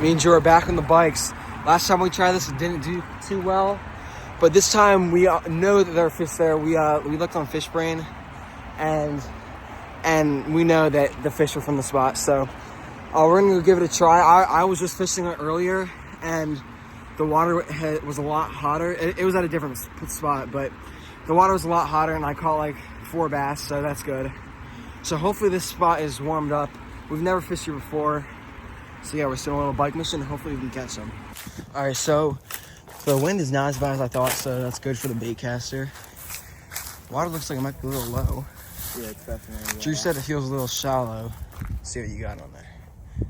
Me and Drew are back on the bikes. Last time we tried this, it didn't do too well. But this time we know that there are fish there. We looked on FishBrain, and we know that the fish are from the spot. So we're gonna go give it a try. I was just fishing it earlier, and the water was a lot hotter. It was at a different spot, but the water was a lot hotter, and I caught like 4 bass, so that's good. So hopefully this spot is warmed up. We've never fished here before. So yeah, we're still on a little bike mission. Hopefully we can catch some. All right, so the wind is not as bad as I thought, so that's good for the bait caster. Water looks like it might be a little low. Yeah, it's definitely low. Drew said it feels a little shallow. Let's see what you got on there.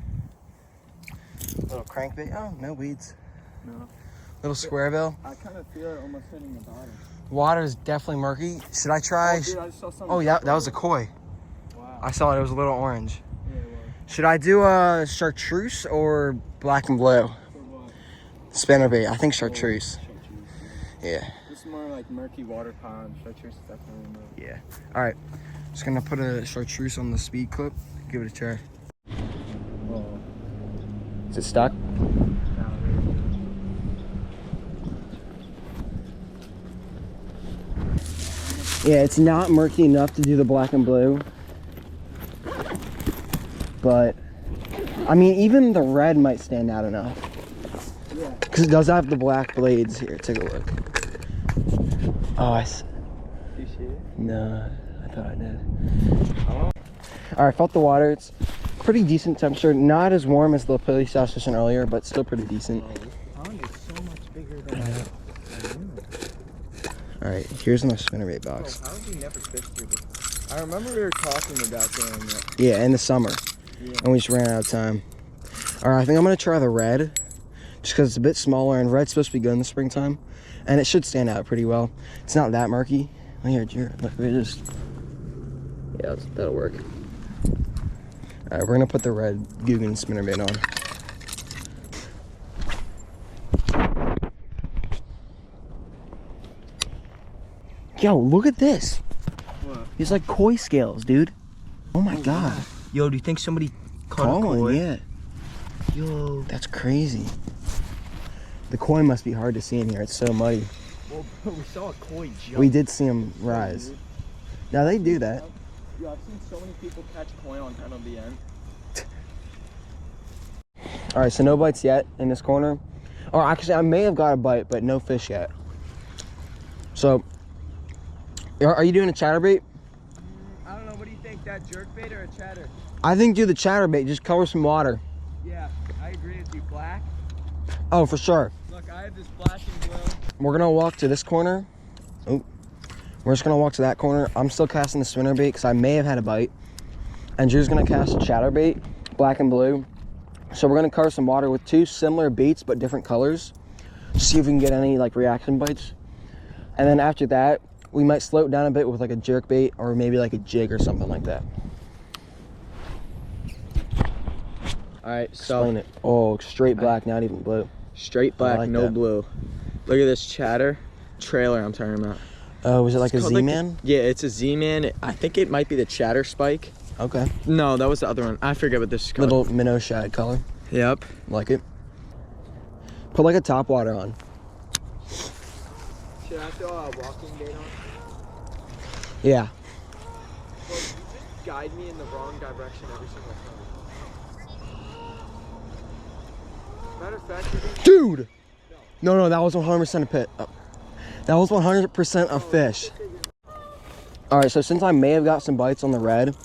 Little crankbait. Oh, no weeds. No. Little square bill. I kind of feel it almost hitting the bottom. Water is definitely murky. Should I try? Oh, dude, I just saw something. Oh yeah, that was a koi. Wow. I saw it. It was a little orange. Yeah, it was. Should I do a chartreuse or black and blue? For what? Spinnerbait. I think chartreuse. Chartreuse. Yeah. This is more like murky water pond. Chartreuse is definitely more. Yeah. All right. Just gonna put a chartreuse on the speed clip. Give it a try. Oh. Is it stuck? Yeah, it's not murky enough to do the black and blue. But, I mean, even the red might stand out enough. Yeah. Because it does have the black blades here. Take a look. Oh, Do you see it? no, I thought I did. Oh. All right, felt the water. It's pretty decent temperature. Not as warm as the place I was fishing earlier, but still pretty decent. This pond is so much bigger than I knew. All right, here's my spinnerbait box. Bro, how did we never fish through this? I remember we were talking about doing it. Yeah, in the summer. Yeah. And we just ran out of time. All right, I think I'm gonna try the red, just because it's a bit smaller, and red's supposed to be good in the springtime, and it should stand out pretty well. It's not that murky. Here, look, we just. Yeah, that'll work. All right, we're gonna put the red Guggen spinnerbait on. Yo, look at this. What? These like koi scales, dude. Oh my god. Wow. Yo, do you think somebody caught a koi? One, yeah. Yo. That's crazy. The koi must be hard to see in here. It's so muddy. Well, bro, we saw a koi jump. We did see them rise. Now they do that. Yo, I've seen so many people catch koi on MLBN. All right, so no bites yet in this corner. Or actually, I may have got a bite, but no fish yet. So, are you doing a chatterbait? I don't know. What do you think? That jerkbait or a chatter? I think do the chatterbait. Just cover some water. Yeah, I agree with you. Black. Oh, for sure. Look, I have this black and blue. We're gonna walk to this corner. Oh, we're just gonna walk to that corner. I'm still casting the spinnerbait because I may have had a bite. And Drew's gonna cast a chatterbait, black and blue. So we're gonna cover some water with 2 similar baits but different colors. See if we can get any like reaction bites. And then after that, we might slow it down a bit with like a jerkbait or maybe like a jig or something like that. All right, Explain it. Oh, straight black, not even blue. Straight black, like no that. blue. Look at this chatter trailer I'm talking about. Oh, was it like a It's called Z-Man? yeah, it's a Z-Man. I think it might be the chatter spike. Okay. No, that was the other one. I forget what this is called. Little minnow shad color. Yep. Like it. Put like a top water on. Should I throw a walking bait on? Yeah. Well, you just guide me in the wrong direction every single time. Matter of fact, you're gonna... Dude! No, that was 100% a pit. Oh. That was 100% a fish. Alright, so since I may have got some bites on the red,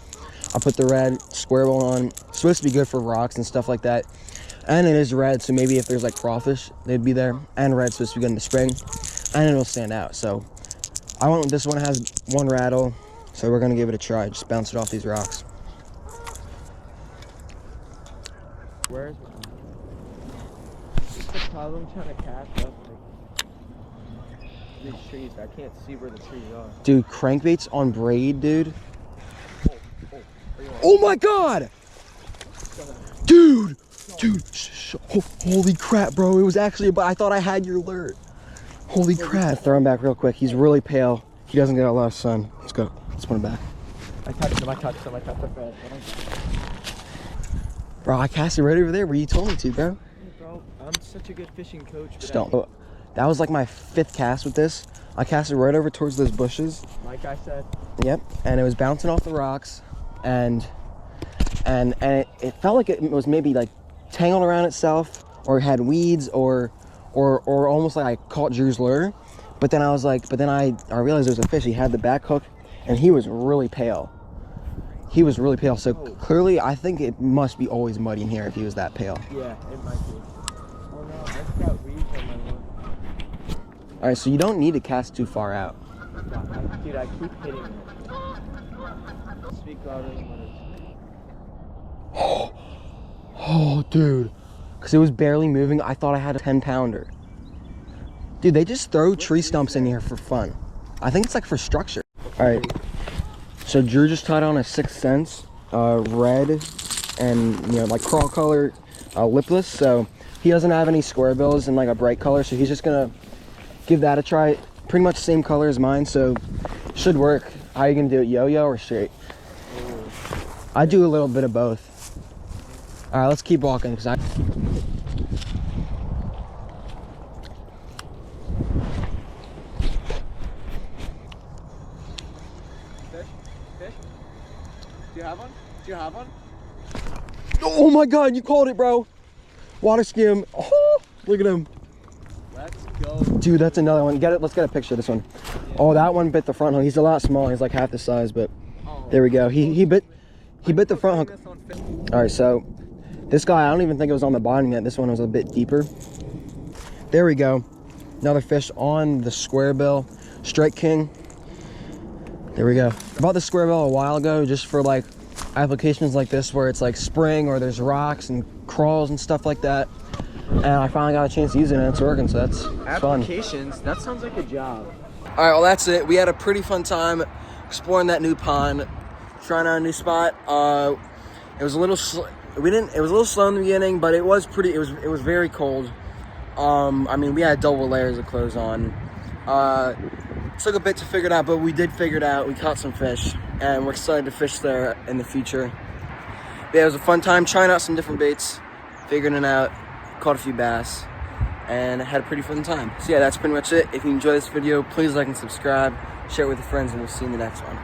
I'll put the red square bill on. It's supposed to be good for rocks and stuff like that. And it is red, so maybe if there's like crawfish, they'd be there. And red's supposed to be good in the spring. And it'll stand out. So this one has 1 rattle. So we're gonna give it a try. Just bounce it off these rocks. Where is it? It's the problem trying to catch up these trees. I can't see where the trees are. Dude, crankbaits on braid, dude. Oh my god! Dude! Holy crap, bro. It was actually, but I thought I had your alert. Holy crap. Throw him back real quick. He's really pale. He doesn't get a lot of sun. Let's go. Let's put him back. I touched him. Bro, I cast it right over there where you told me to, bro. I'm such a good fishing coach. Just don't. That was like my 5th cast with this. I casted right over towards those bushes. Like I said. Yep, and it was bouncing off the rocks, and it felt like it was maybe like tangled around itself, or had weeds, or almost like I caught Drew's lure. But then I realized there was a fish. He had the back hook, and he was really pale. He was really pale. So clearly, I think it must be always muddy in here if he was that pale. Yeah, it might be. Oh no, I just got weeds on my lure. All right, so you don't need to cast too far out. Dude, I keep hitting it. Speak louder than words. Oh, dude. Because it was barely moving. I thought I had a 10-pounder. Dude, they just throw tree stumps in here for fun. I think it's like for structure. All right. So Drew just tied on a 6th Sense, red and, like crawl color lipless. So he doesn't have any square bills and like a bright color. So he's just going to give that a try. Pretty much the same color as mine. So should work. How are you going to do it? Yo-yo or straight? I do a little bit of both. All right, let's keep walking because Fish? Fish? Do you have one? Do you have one? Oh my God, you called it, bro. Water skim. Oh, look at him. Let's go. Dude, that's another one. Get it. Let's get a picture of this one. Yeah. Oh, that one bit the front hook. He's a lot smaller. He's like half the size, but there we go. He bit the front hook. All right, so this guy, I don't even think it was on the bottom yet. This one was a bit deeper. There we go. Another fish on the square bill. Strike King. There we go. I bought the square bill a while ago just for like applications like this where it's like spring or there's rocks and crawls and stuff like that. And I finally got a chance to use it and it's working, so that's fun. Applications? That sounds like a job. All right, well that's it. We had a pretty fun time exploring that new pond, trying out a new spot. It was a little it was a little slow in the beginning, but it was very cold. I mean, we had double layers of clothes on. Took a bit to figure it out, but we did figure it out. We caught some fish, and we're excited to fish there in the future. Yeah, it was a fun time trying out some different baits, figuring it out, caught a few bass, and had a pretty fun time. So yeah, that's pretty much it. If you enjoyed this video, please like and subscribe, share it with your friends, and we'll see you in the next one.